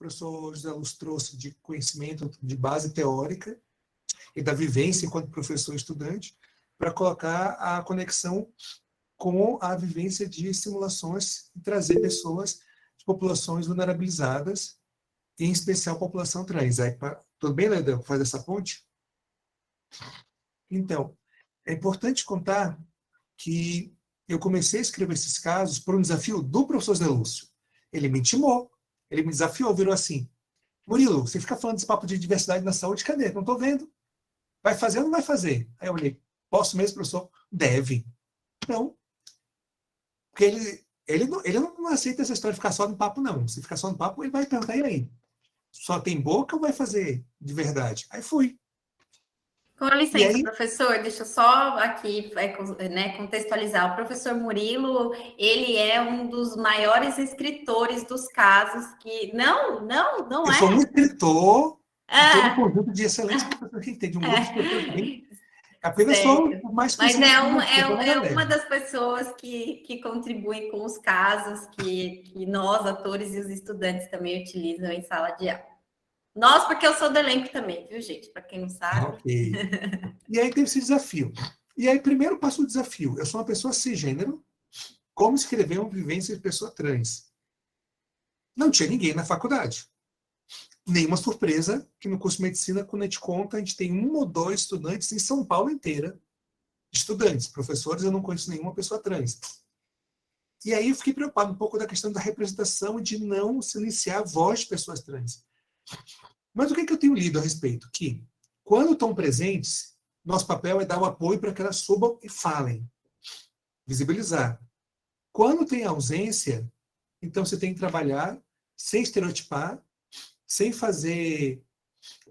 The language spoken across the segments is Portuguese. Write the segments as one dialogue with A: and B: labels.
A: professor José Luz trouxe de conhecimento de base teórica e da vivência enquanto professor e estudante, para colocar a conexão com a vivência de simulações e trazer pessoas de populações vulnerabilizadas, em especial população trans. Aí, tudo bem, Ledão, fazer essa ponte? Então, é importante contar que eu comecei a escrever esses casos por um desafio do professor Zé Lúcio. Ele me intimou, ele me desafiou, virou assim: Murilo, você fica falando desse papo de diversidade na saúde, cadê? Não estou vendo. Vai fazer ou não vai fazer? Aí eu olhei: posso mesmo, professor? Deve. Não. Porque ele não aceita essa história de ficar só no papo, não. Se ficar só no papo, ele vai perguntar: e aí? Só tem boca ou vai fazer de verdade? Aí fui.
B: Com licença, professor, deixa eu só aqui contextualizar. O professor Murilo, ele é um dos maiores escritores dos casos que... Não
A: eu
B: é?
A: sou um escritor de todo um conjunto de excelentes professores que tem, de um grupo de professores bem... Apenas sou o mais
B: Mas
A: conhecido.
B: é uma das pessoas que contribuem com os casos que nós, atores e os estudantes também utilizam em sala de aula. Nós, porque eu sou do elenco também, viu, gente? Para quem não sabe.
A: Ok. E aí teve esse desafio. E aí, primeiro passo do desafio. Eu sou uma pessoa cisgênero. Como escrever uma vivência de pessoa trans? Não tinha ninguém na faculdade. Nenhuma surpresa que no curso de medicina, quando a gente conta, a gente tem 1 ou 2 estudantes em São Paulo inteira. Estudantes, professores, eu não conheço nenhuma pessoa trans. E aí eu fiquei preocupado um pouco da questão da representação e de não silenciar a voz de pessoas trans. Mas o que eu tenho lido a respeito? Que, quando estão presentes, nosso papel é dar o apoio para que elas subam e falem. Visibilizar. Quando tem ausência, então você tem que trabalhar sem estereotipar, sem fazer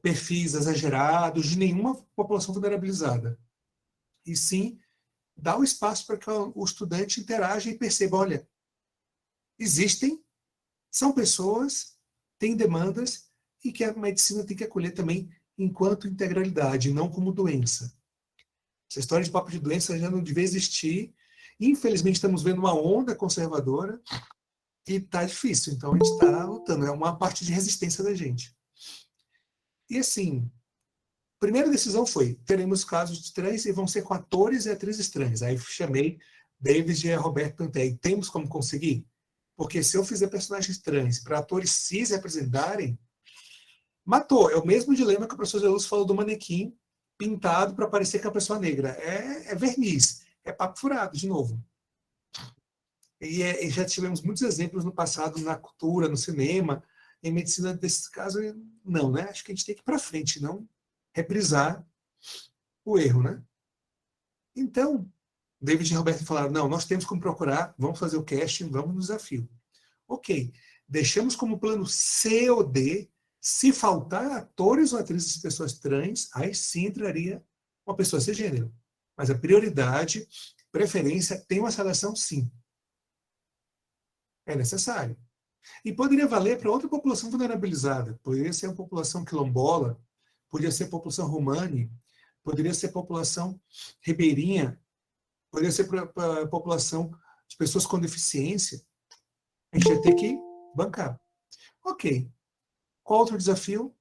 A: perfis exagerados de nenhuma população vulnerabilizada. E sim, dar o espaço para que o estudante interaja e perceba, olha, existem, são pessoas, têm demandas e que a medicina tem que acolher também enquanto integralidade, não como doença. Essa história de papo de doença já não devia existir. Infelizmente, estamos vendo uma onda conservadora e está difícil. Então, a gente está lutando. É uma parte de resistência da gente. E, assim, a primeira decisão foi: teremos casos de trans e vão ser com atores e atrizes trans. Aí chamei David e Roberto Pantei. Temos como conseguir? Porque se eu fizer personagens trans para atores cis representarem, matou. É o mesmo dilema que o professor Jesus falou do manequim pintado para parecer que é uma pessoa negra. É verniz. É papo furado, de novo. E já tivemos muitos exemplos no passado, na cultura, no cinema, em medicina desses casos. Não, né? Acho que a gente tem que ir para frente, não reprisar o erro, né? Então, David e Roberto falaram: não, nós temos como procurar, vamos fazer o casting, vamos no desafio. Ok, deixamos como plano C ou D, se faltar atores ou atrizes de pessoas trans, aí sim entraria uma pessoa cisgênero. Mas a prioridade, preferência, tem uma seleção sim. É necessário. E poderia valer para outra população vulnerabilizada. Poderia ser a população quilombola, poderia ser a população romani, poderia ser a população ribeirinha, poderia ser para a população de pessoas com deficiência. A gente ia ter que bancar. Ok. Qual outro desafio?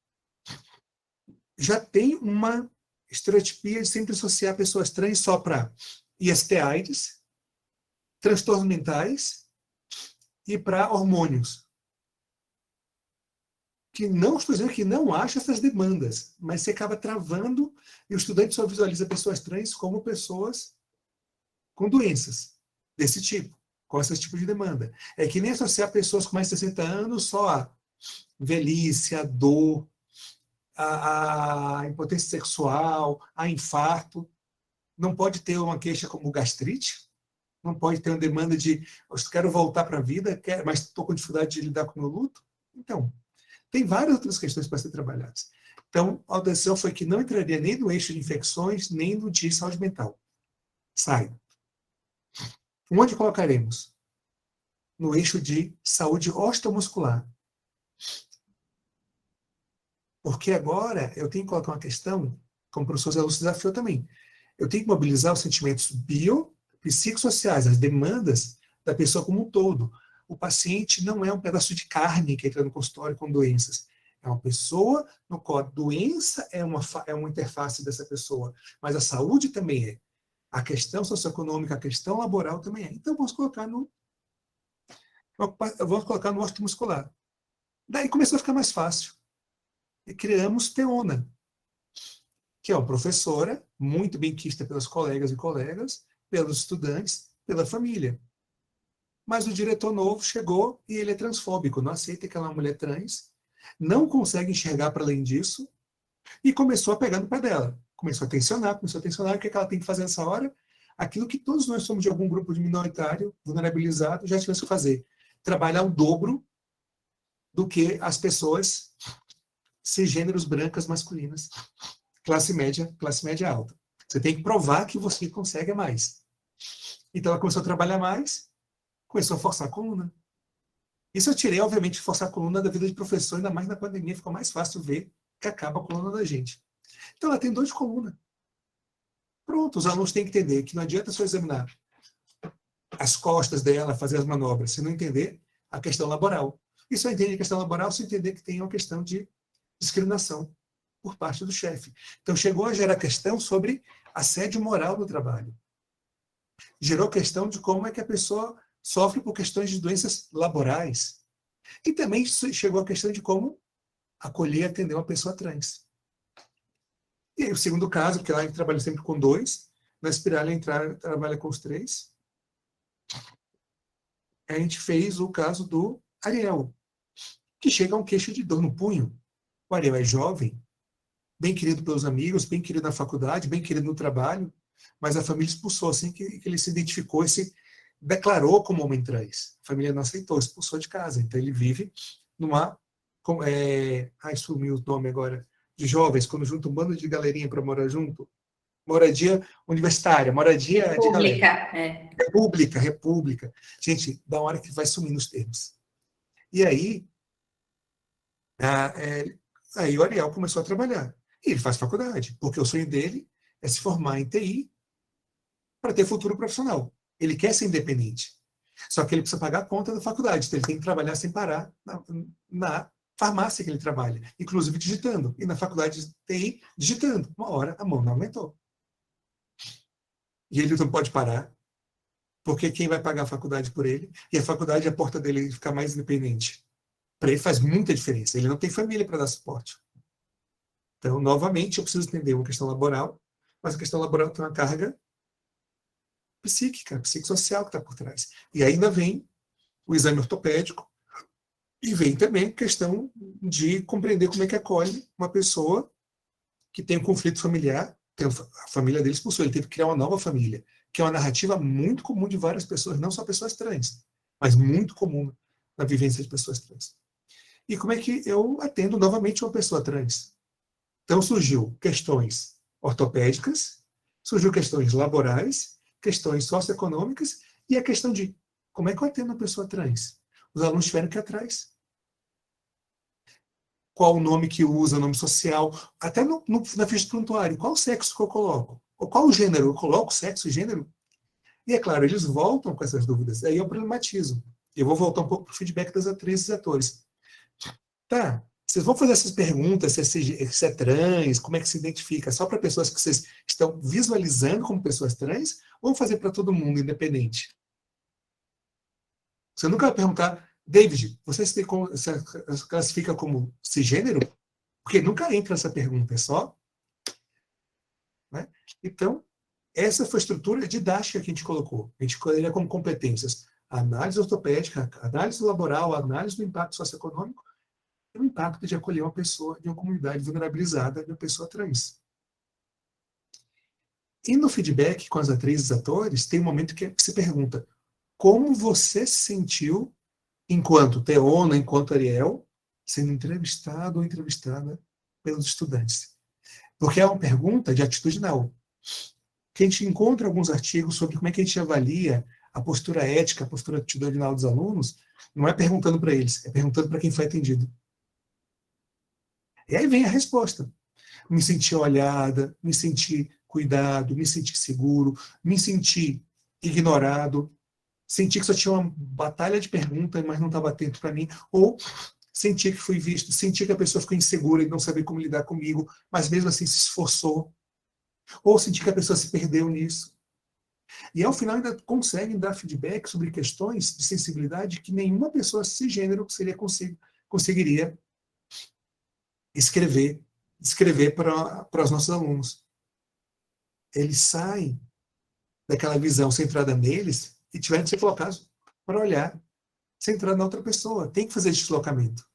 A: Já tem uma estereotipia de sempre associar pessoas trans só para IST/AIDS, transtornos mentais e para hormônios. Que não estou dizendo que não acha essas demandas, mas você acaba travando e o estudante só visualiza pessoas trans como pessoas com doenças desse tipo, com esse tipo de demanda. É que nem associar pessoas com mais de 60 anos só a velhice, a dor, a impotência sexual, a infarto. Não pode ter uma queixa como gastrite, não pode ter uma demanda de eu quero voltar para a vida, mas estou com dificuldade de lidar com o meu luto. Então, tem várias outras questões para ser trabalhadas. Então, a decisão foi que não entraria nem no eixo de infecções, nem no de saúde mental. Sai. Onde colocaremos? No eixo de saúde osteomuscular. Porque agora eu tenho que colocar uma questão, como o professor Zé Lúcio desafiou também. Eu tenho que mobilizar os sentimentos psicossociais, as demandas da pessoa como um todo. o paciente não é um pedaço de carne que entra no consultório com doenças. É uma pessoa no qual a doença é uma interface dessa pessoa, mas a saúde também é. A questão socioeconômica, a questão laboral também é. Então, vamos colocar no muscular. Daí começou a ficar mais fácil. E criamos Teona, que é uma professora muito bem quista pelas colegas e colegas, pelos estudantes, pela família. Mas o diretor novo chegou e ele é transfóbico, não aceita que ela é uma mulher trans, não consegue enxergar para além disso, e começou a pegar no pé dela. Começou a tensionar, o que ela tem que fazer nessa hora? Aquilo que todos nós somos de algum grupo de minoritário, vulnerabilizado, já tivemos que fazer. Trabalhar o dobro do que as pessoas cisgêneros, brancas, masculinas, classe média alta. Você tem que provar que você consegue mais. Então ela começou a trabalhar mais, começou a forçar a coluna. Isso eu tirei, obviamente, de forçar a coluna da vida de professor, ainda mais na pandemia, ficou mais fácil ver que acaba a coluna da gente. Então ela tem dor de coluna. Pronto, os alunos têm que entender que não adianta só examinar as costas dela, fazer as manobras, se não entender a questão laboral. E só entende a questão laboral se entender que tem uma questão de discriminação por parte do chefe. Então chegou a gerar questão sobre assédio moral no trabalho. Gerou questão de como é que a pessoa sofre por questões de doenças laborais. E também chegou a questão de como acolher e atender uma pessoa trans. E aí o segundo caso, porque lá a gente trabalha sempre com 2, na Espiral a gente trabalha com os 3. A gente fez o caso do Ariel, que chega a um queixo de dor no punho. O Ariel é jovem, bem querido pelos amigos, bem querido na faculdade, bem querido no trabalho, mas a família expulsou assim que ele se identificou e se declarou como homem trans. A família não aceitou, expulsou de casa. Então ele vive numa... sumiu o nome agora, de jovens, quando junta um bando de galerinha para morar junto. Moradia universitária, moradia
B: República,
A: de galera. República. Gente, da hora que vai sumindo os termos. E aí, aí o Ariel começou a trabalhar. E ele faz faculdade, porque o sonho dele é se formar em TI para ter futuro profissional. Ele quer ser independente. Só que ele precisa pagar a conta da faculdade, então ele tem que trabalhar sem parar na farmácia que ele trabalha, inclusive digitando. E na faculdade de TI, digitando. Uma hora a mão não aumentou. E ele não pode parar, porque quem vai pagar a faculdade por ele? E a faculdade é a porta dele ficar mais independente. Para ele faz muita diferença. Ele não tem família para dar suporte. Então, novamente, eu preciso entender uma questão laboral, mas a questão laboral tem uma carga psíquica, psicossocial que está por trás. E ainda vem o exame ortopédico e vem também a questão de compreender como é que acolhe uma pessoa que tem um conflito familiar, a família dele expulsou, ele teve que criar uma nova família, que é uma narrativa muito comum de várias pessoas, não só pessoas trans, mas muito comum na vivência de pessoas trans. E como é que eu atendo novamente uma pessoa trans? Então surgiu questões ortopédicas, surgiu questões laborais, questões socioeconômicas e a questão de como é que eu atendo uma pessoa trans? Os alunos tiveram que ir atrás. Qual o nome que usa, o nome social, até na ficha de prontuário, qual o sexo que eu coloco? Ou qual o gênero? Eu coloco sexo e gênero? E é claro, eles voltam com essas dúvidas. Aí eu problematizo. Eu vou voltar um pouco para o feedback das atrizes e atores. Tá, vocês vão fazer essas perguntas, se é trans, como é que se identifica, só para pessoas que vocês estão visualizando como pessoas trans, ou vão fazer para todo mundo, independente? Você nunca vai perguntar, David, você se classifica como cisgênero? Porque nunca entra essa pergunta, é só... Né? Então, essa foi a estrutura didática que a gente colocou. A gente escolheria como competências a análise ortopédica, a análise laboral, a análise do impacto socioeconômico, o impacto de acolher uma pessoa de uma comunidade vulnerabilizada, de uma pessoa trans. E no feedback com as atrizes e atores, tem um momento que se pergunta como você se sentiu enquanto Teona, enquanto Ariel, sendo entrevistado ou entrevistada pelos estudantes. Porque é uma pergunta de atitudinal. Que a gente encontra alguns artigos sobre como é que a gente avalia a postura ética, a postura atitudinal dos alunos, não é perguntando para eles, é perguntando para quem foi atendido. E aí vem a resposta. Me senti olhada, me senti cuidado, me senti seguro, me senti ignorado. Senti que só tinha uma batalha de perguntas, mas não estava atento para mim. Ou senti que fui visto, senti que a pessoa ficou insegura e não sabia como lidar comigo, mas mesmo assim se esforçou. Ou senti que a pessoa se perdeu nisso. E ao final ainda conseguem dar feedback sobre questões de sensibilidade que nenhuma pessoa cisgênero conseguiria escrever para os nossos alunos. Eles saem daquela visão centrada neles e tiveram que ser colocados para olhar centrado na outra pessoa. Tem que fazer esse deslocamento.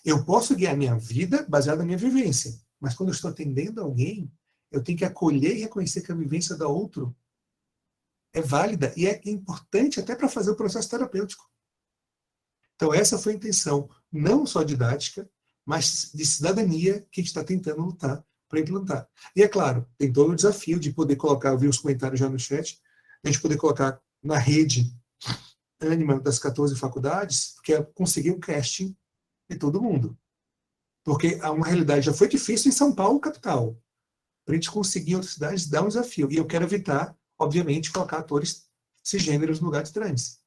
A: Eu posso guiar minha vida baseada na minha vivência, mas quando eu estou atendendo alguém, eu tenho que acolher e reconhecer que a vivência da outro é válida e é importante até para fazer o processo terapêutico. Então essa foi a intenção, não só didática, mas de cidadania que a gente está tentando lutar para implantar. E é claro, tem todo o desafio de poder colocar, eu vi os comentários já no chat, a gente poder colocar na rede Ânima das 14 faculdades, que é conseguir o casting de todo mundo. Porque uma realidade já foi difícil em São Paulo, capital. Para a gente conseguir em outras cidades, dá um desafio. E eu quero evitar, obviamente, colocar atores cisgêneros no lugar de trans.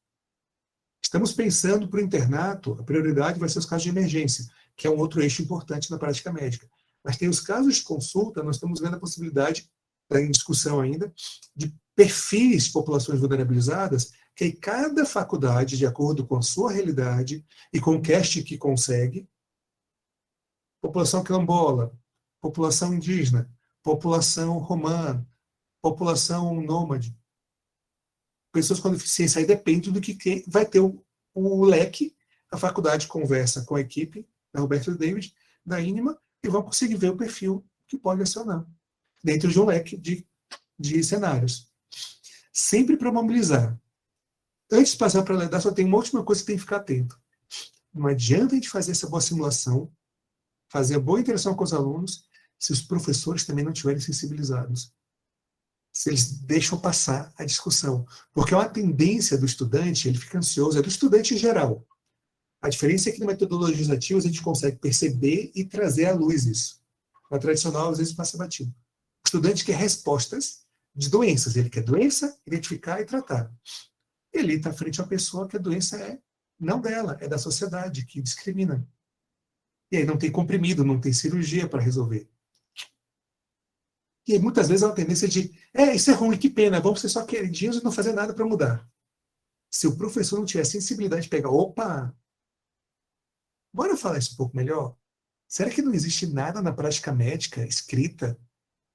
A: Estamos pensando para o internato, a prioridade vai ser os casos de emergência, que é um outro eixo importante na prática médica. Mas tem os casos de consulta, nós estamos vendo a possibilidade, está em discussão ainda, de perfis de populações vulnerabilizadas, que cada faculdade, de acordo com a sua realidade e com o cast que consegue, população quilombola, população indígena, população romana, população nômade, pessoas com deficiência, aí depende do que vai ter o leque, a faculdade conversa com a equipe, da Roberto e David, da Ínima, e vão conseguir ver o perfil que pode acionar, dentro de um leque de cenários. Sempre para mobilizar. Antes de passar para a LEDAR, só tem uma última coisa que tem que ficar atento. Não adianta a gente fazer essa boa simulação, fazer a boa interação com os alunos, se os professores também não estiverem sensibilizados. Se eles deixam passar a discussão. Porque é uma tendência do estudante, ele fica ansioso, é do estudante em geral. A diferença é que na metodologias ativas a gente consegue perceber e trazer à luz isso. Na tradicional, às vezes, passa batido. O estudante quer respostas de doenças. Ele quer doença, identificar e tratar. Ele está frente a uma pessoa que a doença é não dela, é da sociedade, que discrimina. E aí não tem comprimido, não tem cirurgia para resolver. E aí, muitas vezes há uma tendência de isso é ruim, que pena, vamos ser só queridinhos e não fazer nada para mudar. Se o professor não tiver sensibilidade de pegar, opa, bora falar isso um pouco melhor? Será que não existe nada na prática médica escrita,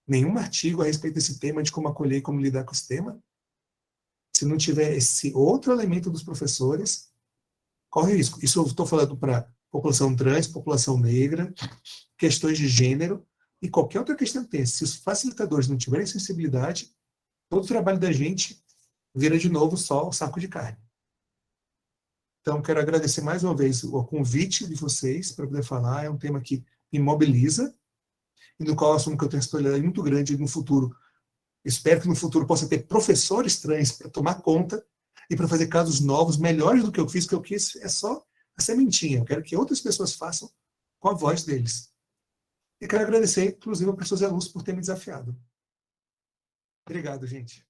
A: nenhum artigo a respeito desse tema, de como acolher e como lidar com esse tema? Se não tiver esse outro elemento dos professores, corre risco. Isso eu estou falando para população trans, população negra, questões de gênero e qualquer outra questão que tenha. Se os facilitadores não tiverem sensibilidade, todo o trabalho da gente vira de novo só o saco de carne. Então, quero agradecer mais uma vez o convite de vocês para poder falar. É um tema que me mobiliza e no qual eu assumo que eu tenho uma responsabilidade muito grande no futuro. Espero que no futuro possa ter professores trans para tomar conta e para fazer casos novos, melhores do que eu fiz, que eu quis é só a sementinha. Eu quero que outras pessoas façam com a voz deles. E quero agradecer, inclusive, ao professor Zé Lúcio por ter me desafiado. Obrigado, gente.